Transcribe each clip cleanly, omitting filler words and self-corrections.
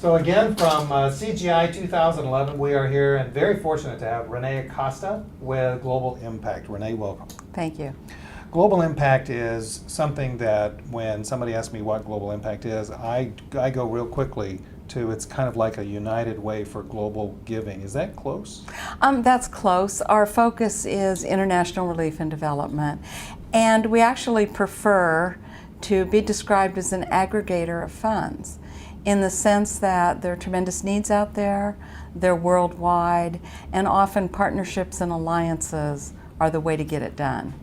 So again, from CGI 2011, we are here and very fortunate to have Renee Acosta with Global Impact. Renee, welcome. Thank you. Global Impact is something that when somebody asks me what Global Impact is, I go real quickly to it's kind of like a united way for global giving. Is that close? That's close. Our focus is international relief and development, and we actually prefer to be described as an aggregator of funds, in the sense that there are tremendous needs out there, they're worldwide, and often partnerships and alliances are the way to get it done.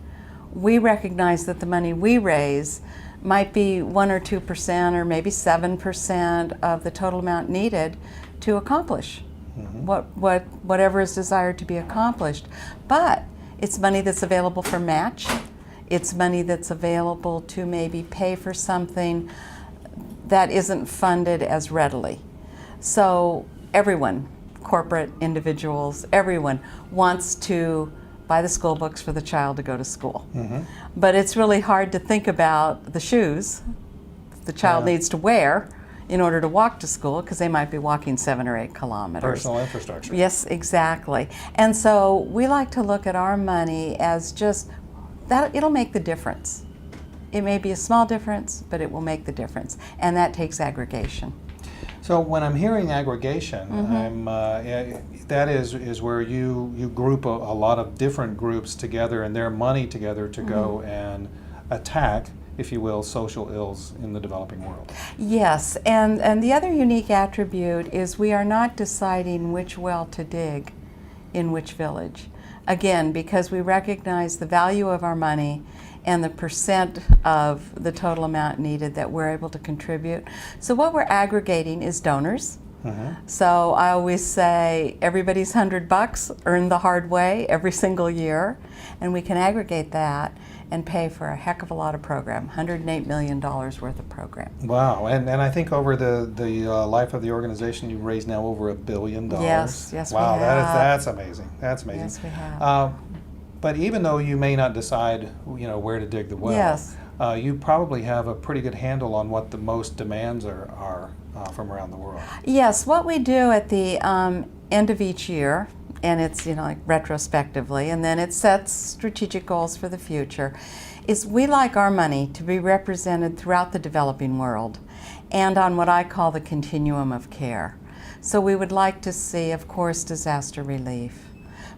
We recognize that the money we raise might be 1 or 2% or maybe 7% of the total amount needed to accomplish whatever is desired to be accomplished. But it's money that's available for match. It's money that's available to maybe pay for something that isn't funded as readily. So everyone, corporate, individuals, everyone wants to buy the school books for the child to go to school. But it's really hard to think about the shoes the child needs to wear in order to walk to school, because they might be walking 7 or 8 kilometers. Personal infrastructure. Yes, exactly. And so we like to look at our money as just that it'll make the difference. It may be a small difference, but it will make the difference, and that takes aggregation. So when I'm hearing aggregation, that is where you group a lot of different groups together and their money together to go and attack, if you will, social ills in the developing world. Yes, and the other unique attribute is we are not deciding which well to dig in which village. Again, because we recognize the value of our money and the percent of the total amount needed that we're able to contribute. So what we're aggregating is donors. So I always say everybody's $100 earned the hard way every single year, and we can aggregate that and pay for a heck of a lot of program, $108 million worth of program. Wow, and I think over the life of the organization, you've raised now over $1 billion. Yes, wow, we have. That's amazing. That's amazing. Yes, we have. But even though you may not decide, where to dig the well, yes, you probably have a pretty good handle on what the most demands are from around the world. Yes, what we do at the end of each year, and it's like retrospectively, and then it sets strategic goals for the future, is we like our money to be represented throughout the developing world and on what I call the continuum of care. So we would like to see, of course, disaster relief,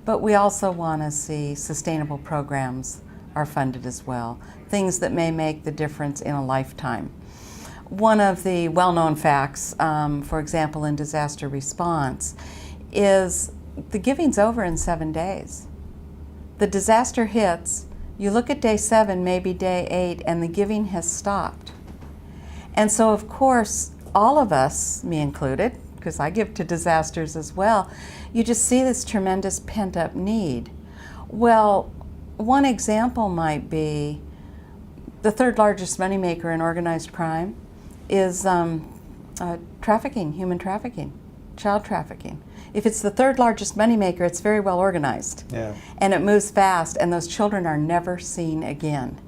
but we also want to see sustainable programs are funded as well, things that may make the difference in a lifetime. One of the well-known facts, for example, in disaster response, is the giving's over in 7 days. The disaster hits, you look at day 7, maybe day 8, and the giving has stopped. And so, of course, all of us, me included, because I give to disasters as well, you just see this tremendous pent-up need. Well, one example might be the third largest moneymaker in organized crime is trafficking, human trafficking, child trafficking. If it's the third largest moneymaker, it's very well organized. And it moves fast, and those children are never seen again.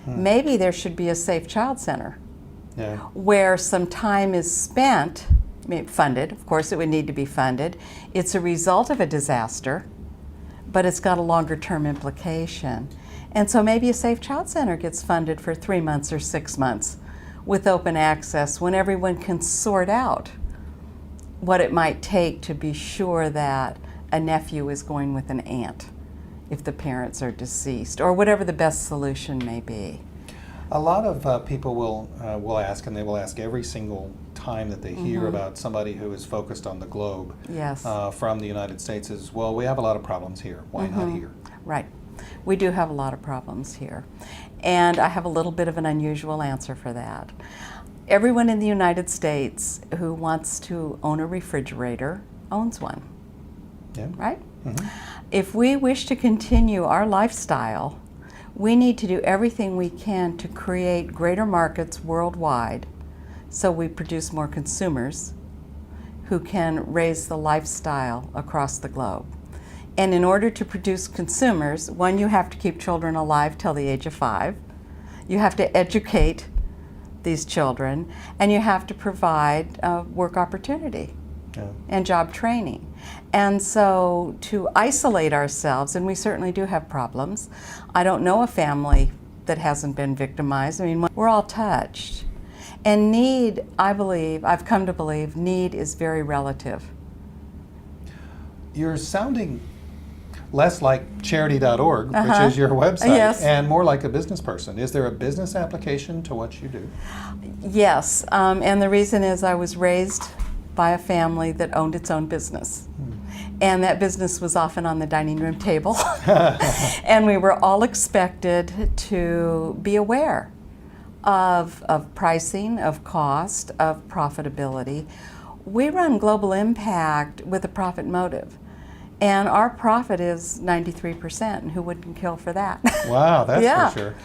Maybe there should be a safe child center where some time is spent, funded, of course it would need to be funded. It's a result of a disaster, but it's got a longer term implication. And so maybe a safe child center gets funded for 3 months or 6 months with open access, when everyone can sort out what it might take to be sure that a nephew is going with an aunt if the parents are deceased, or whatever the best solution may be. A lot of people will ask, and they will ask every single time that they hear about somebody who is focused on the globe from the United States is, well, we have a lot of problems here. Why not here? Right. We do have a lot of problems here. And I have a little bit of an unusual answer for that. Everyone in the United States who wants to own a refrigerator owns one. Right? If we wish to continue our lifestyle, we need to do everything we can to create greater markets worldwide so we produce more consumers who can raise the lifestyle across the globe. And in order to produce consumers, one, you have to keep children alive till the age of 5. You have to educate these children, and you have to provide work opportunity and job training. And so to isolate ourselves, and we certainly do have problems. I don't know a family that hasn't been victimized. I mean, we're all touched. And need, I've come to believe, need is very relative. You're sounding less like charity.org, which is your website, yes. and more like a business person. Is there a business application to what you do? Yes, and the reason is I was raised by a family that owned its own business. And that business was often on the dining room table. And we were all expected to be aware of pricing, of cost, of profitability. We run Global Impact with a profit motive. And our profit is 93%, and who wouldn't kill for that? Wow, that's Yeah. for sure.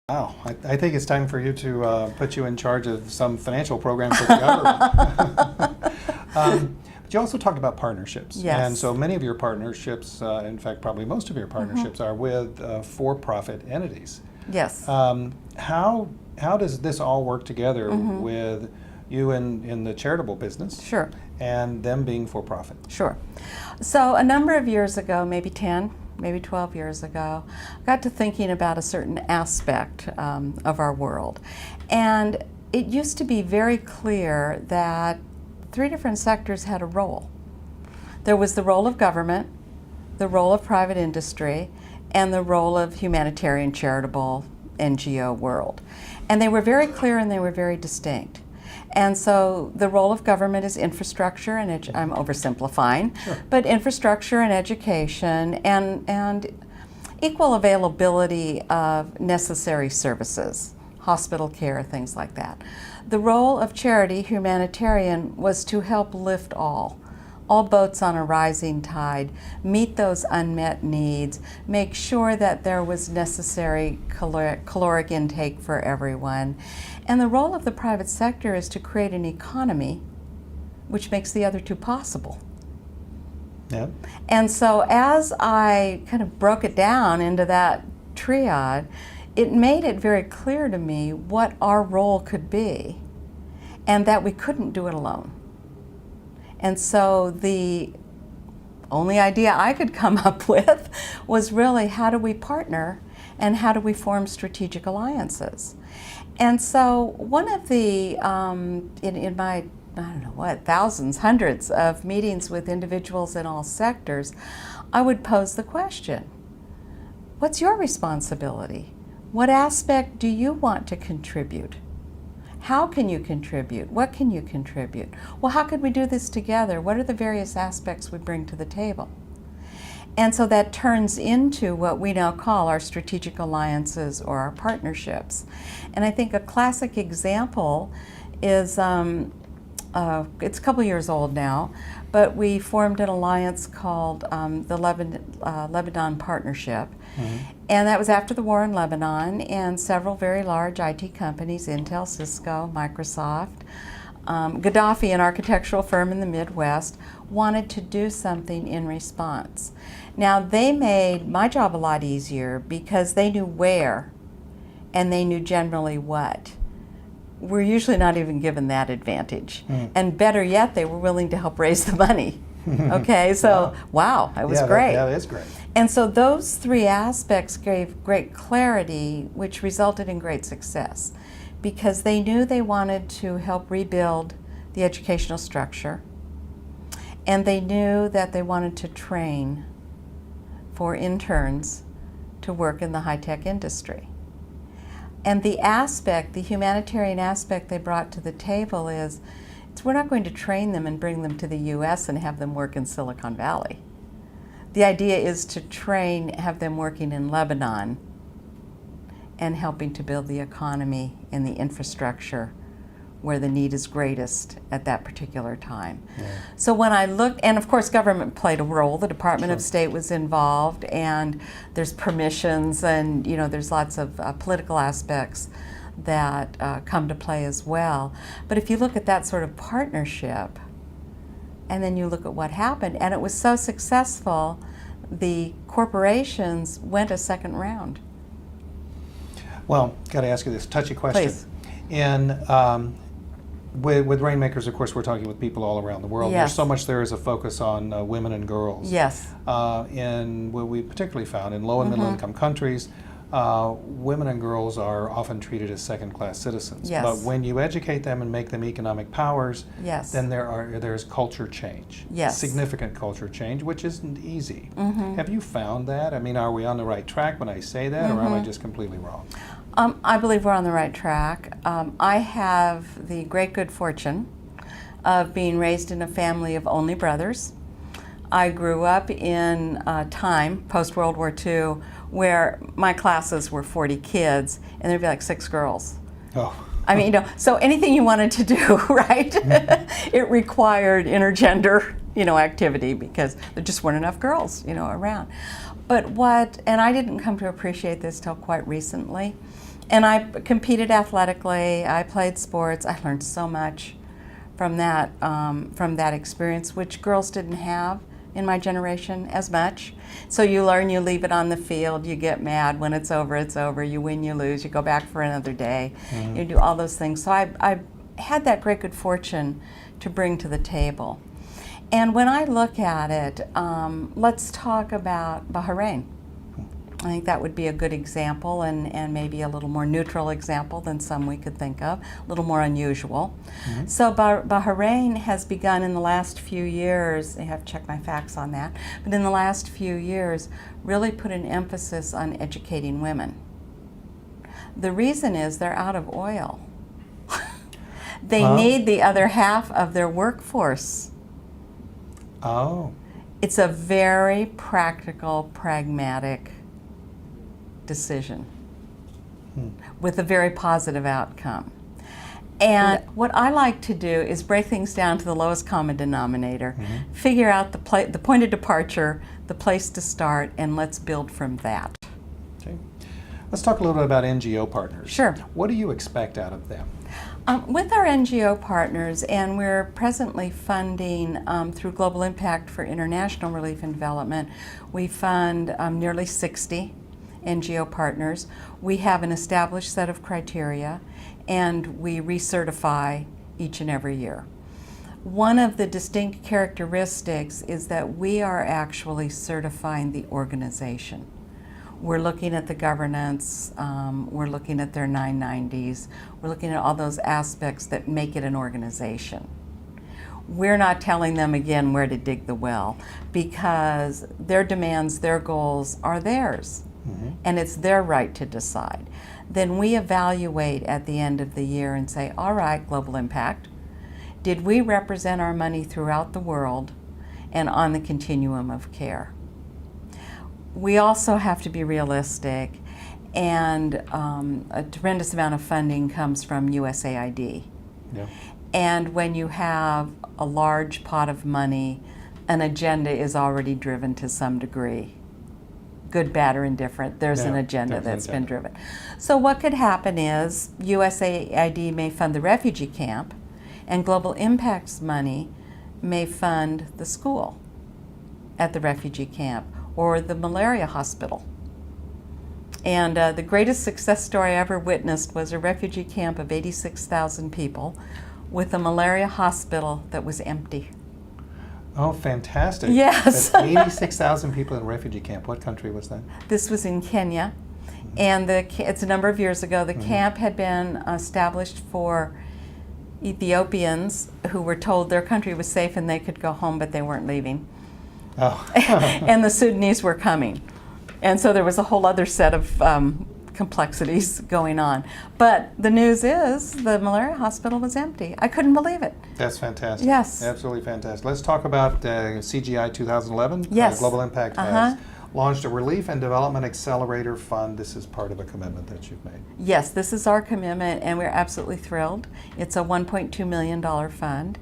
Wow, I think it's time for you to put you in charge of some financial program for the government. But you also talked about partnerships. Yes. And so many of your partnerships, in fact, probably most of your partnerships are with for-profit entities. Yes. How does this all work together with you in the charitable business? Sure. And them being for-profit? Sure. So a number of years ago, maybe 10, maybe 12 years ago, I got to thinking about a certain aspect of our world. And it used to be very clear that 3 different sectors had a role. There was the role of government, the role of private industry, and the role of humanitarian charitable NGO world. And they were very clear and they were very distinct. And so the role of government is infrastructure and I'm oversimplifying, but infrastructure and education and equal availability of necessary services, hospital care, things like that. The role of charity, humanitarian, was to help lift all boats on a rising tide, meet those unmet needs, make sure that there was necessary caloric intake for everyone. And the role of the private sector is to create an economy which makes the other 2 possible. Yeah. And so as I kind of broke it down into that triad, it made it very clear to me what our role could be and that we couldn't do it alone. And so the only idea I could come up with was really, how do we partner and how do we form strategic alliances? And so one of the, in my, I don't know what, thousands, hundreds of meetings with individuals in all sectors, I would pose the question, what's your responsibility? What aspect do you want to contribute? How can you contribute? What can you contribute? Well, how could we do this together? What are the various aspects we bring to the table? And so that turns into what we now call our strategic alliances or our partnerships. And I think a classic example is, it's a couple years old now, but we formed an alliance called the Lebanon Partnership. And that was after the war in Lebanon, and several very large IT companies, Intel, Cisco, Microsoft, Gaddafi, an architectural firm in the Midwest, wanted to do something in response. Now, they made my job a lot easier because they knew where and they knew generally what. We're usually not even given that advantage. And better yet, they were willing to help raise the money. Okay, so wow, it was great. That is great. And so those 3 aspects gave great clarity, which resulted in great success, because they knew they wanted to help rebuild the educational structure, and they knew that they wanted to train for interns to work in the high-tech industry. And the aspect, the humanitarian aspect they brought to the table is, we're not going to train them and bring them to the US and have them work in Silicon Valley. The idea is to train, have them working in Lebanon and helping to build the economy and the infrastructure where the need is greatest at that particular time. So when I looked, and of course government played a role, the Department of State was involved, and there's permissions, and there's lots of political aspects that come to play as well. But if you look at that sort of partnership, and then you look at what happened, and it was so successful, the corporations went a second round. Well, got to ask you this touchy question. Please. And with Rainmakers, of course, we're talking with people all around the world. Yes. There's so much there is a focus on women and girls. Yes. In what we particularly found in low and middle income countries, women and girls are often treated as second-class citizens. Yes. But when you educate them and make them economic powers, Yes. then there's culture change. Yes. Significant culture change, which isn't easy. Have you found that? I mean, are we on the right track when I say that, or am I just completely wrong? I believe we're on the right track. I have the great good fortune of being raised in a family of only brothers. I grew up in a time, post-World War II, where my classes were 40 kids, and there'd be like 6 girls. Oh. I mean, so anything you wanted to do, right? It required intergender, activity because there just weren't enough girls, around. And I didn't come to appreciate this till quite recently. And I competed athletically, I played sports, I learned so much from that experience, which girls didn't have in my generation as much. So you learn, you leave it on the field, you get mad, when it's over, you win, you lose, you go back for another day, you do all those things. So I had that great good fortune to bring to the table. And when I look at it, let's talk about Bahrain. I think that would be a good example, and maybe a little more neutral example than some we could think of, a little more unusual. So Bahrain has begun in the last few years, I have to check my facts on that, but in the last few years really put an emphasis on educating women. The reason is they're out of oil. They need the other half of their workforce. Oh. It's a very practical, pragmatic decision with a very positive outcome. And what I like to do is break things down to the lowest common denominator, figure out the point of departure, the place to start, and let's build from that. Okay. Let's talk a little bit about NGO Partners. Sure. What do you expect out of them? With our NGO partners, and we're presently funding through Global Impact for International Relief and Development, we fund nearly 60 NGO partners. We have an established set of criteria, and we recertify each and every year. One of the distinct characteristics is that we are actually certifying the organization. We're looking at the governance, we're looking at their 990s, we're looking at all those aspects that make it an organization. We're not telling them again where to dig the well, because their demands, their goals are theirs, and it's their right to decide. Then we evaluate at the end of the year and say, all right, Global Impact, did we represent our money throughout the world and on the continuum of care? We also have to be realistic, and a tremendous amount of funding comes from USAID. Yeah. And when you have a large pot of money, an agenda is already driven to some degree. Good, bad, or indifferent, there's an agenda that's been driven. So what could happen is USAID may fund the refugee camp, and Global Impact's money may fund the school at the refugee camp, or the malaria hospital. And the greatest success story I ever witnessed was a refugee camp of 86,000 people with a malaria hospital that was empty. Oh, fantastic. Yes. That's 86,000 people in a refugee camp. What country was that? This was in Kenya, and it's a number of years ago. The camp had been established for Ethiopians who were told their country was safe and they could go home, but they weren't leaving. Oh. And the Sudanese were coming. And so there was a whole other set of complexities going on. But the news is the malaria hospital was empty. I couldn't believe it. That's fantastic. Yes. Absolutely fantastic. Let's talk about CGI 2011. Yes. Global Impact has launched a Relief and Development Accelerator Fund. This is part of a commitment that you've made. Yes, this is our commitment, and we're absolutely thrilled. It's a $1.2 million fund.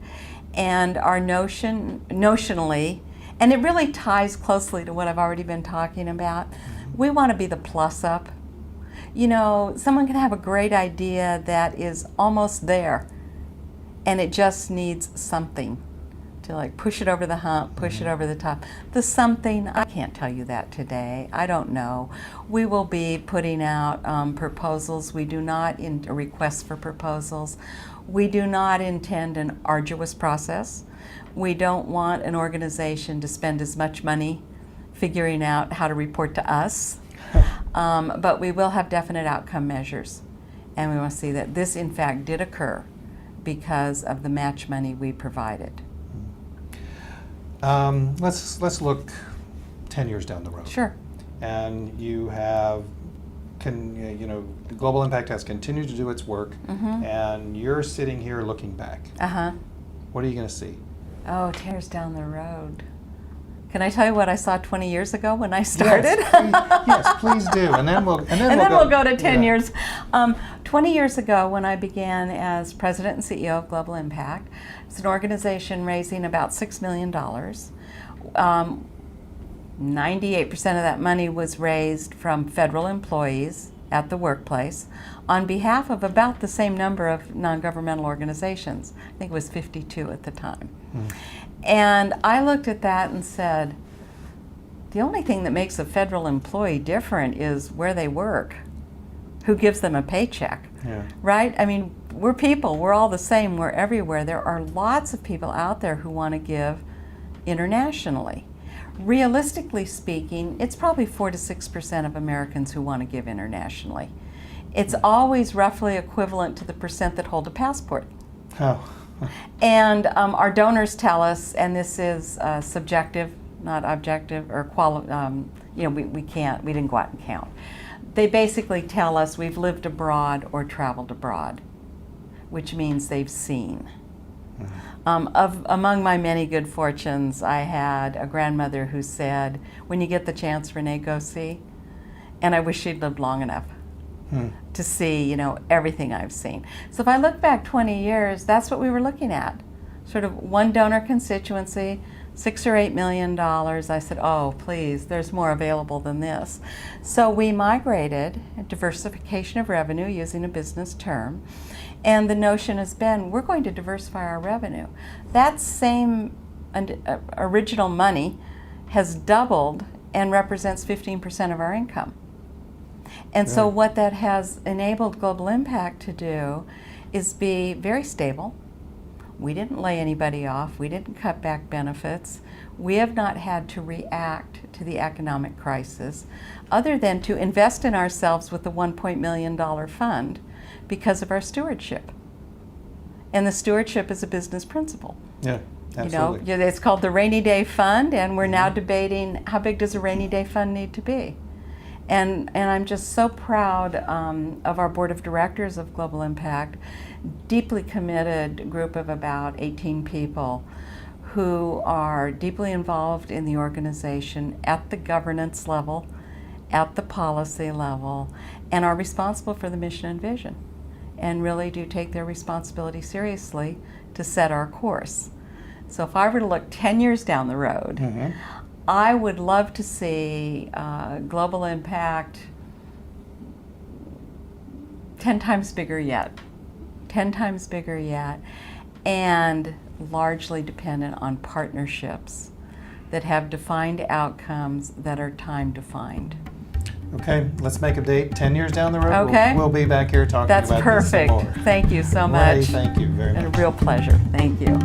And our notionally, and it really ties closely to what I've already been talking about, we want to be the plus up. You know, someone can have a great idea that is almost there, and it just needs something to like push it over the hump, push it over the top. The something, I can't tell you that today. I don't know. We will be putting out proposals. We do not requests for proposals. We do not intend an arduous process. We don't want an organization to spend as much money figuring out how to report to us. But we will have definite outcome measures. And we want to see that this, in fact, did occur because of the match money we provided. Let's look 10 years down the road. Sure. And you have, Global Impact has continued to do its work, and you're sitting here looking back. What are you going to see? Oh, 10 years down the road. Can I tell you what I saw 20 years ago when I started? Yes, please do. And then we'll go to 10 years. 20 years ago, when I began as president and CEO of Global Impact, it's an organization raising about $6 million. 98% of that money was raised from federal employees at the workplace on behalf of about the same number of non-governmental organizations. I think it was 52 at the time. And I looked at that and said, the only thing that makes a federal employee different is where they work, who gives them a paycheck, right? I mean, we're people, we're all the same, we're everywhere. There are lots of people out there who want to give internationally. Realistically speaking, it's probably 4 to 6% of Americans who want to give internationally. It's always roughly equivalent to the percent that hold a passport. And our donors tell us, and this is subjective, not objective, or we didn't go out and count. They basically tell us we've lived abroad or traveled abroad, which means they've seen. Among my many good fortunes, I had a grandmother who said, when you get the chance, Renee, go see. And I wish she'd lived long enough to see, everything I've seen. So if I look back 20 years, that's what we were looking at. Sort of one donor constituency, $6 or $8 million. I said, oh, please, there's more available than this. So we migrated, diversification of revenue using a business term. And the notion has been, we're going to diversify our revenue. That same original money has doubled and represents 15% of our income. And so what that has enabled Global Impact to do is be very stable. We didn't lay anybody off. We didn't cut back benefits. We have not had to react to the economic crisis other than to invest in ourselves with the $1 million fund because of our stewardship. And the stewardship is a business principle. Yeah, absolutely. It's called the Rainy Day Fund, and we're now debating how big does a rainy day fund need to be. And I'm just so proud of our board of directors of Global Impact, deeply committed group of about 18 people who are deeply involved in the organization at the governance level, at the policy level, and are responsible for the mission and vision, and really do take their responsibility seriously to set our course. So if I were to look 10 years down the road, I would love to see Global Impact 10 times bigger yet, 10 times bigger yet, and largely dependent on partnerships that have defined outcomes that are time defined. Okay, let's make a date 10 years down the road. Okay. We'll be back here talking That's about perfect. this some more. Thank you so Renee, much. thank you very much. And a real pleasure. Thank you.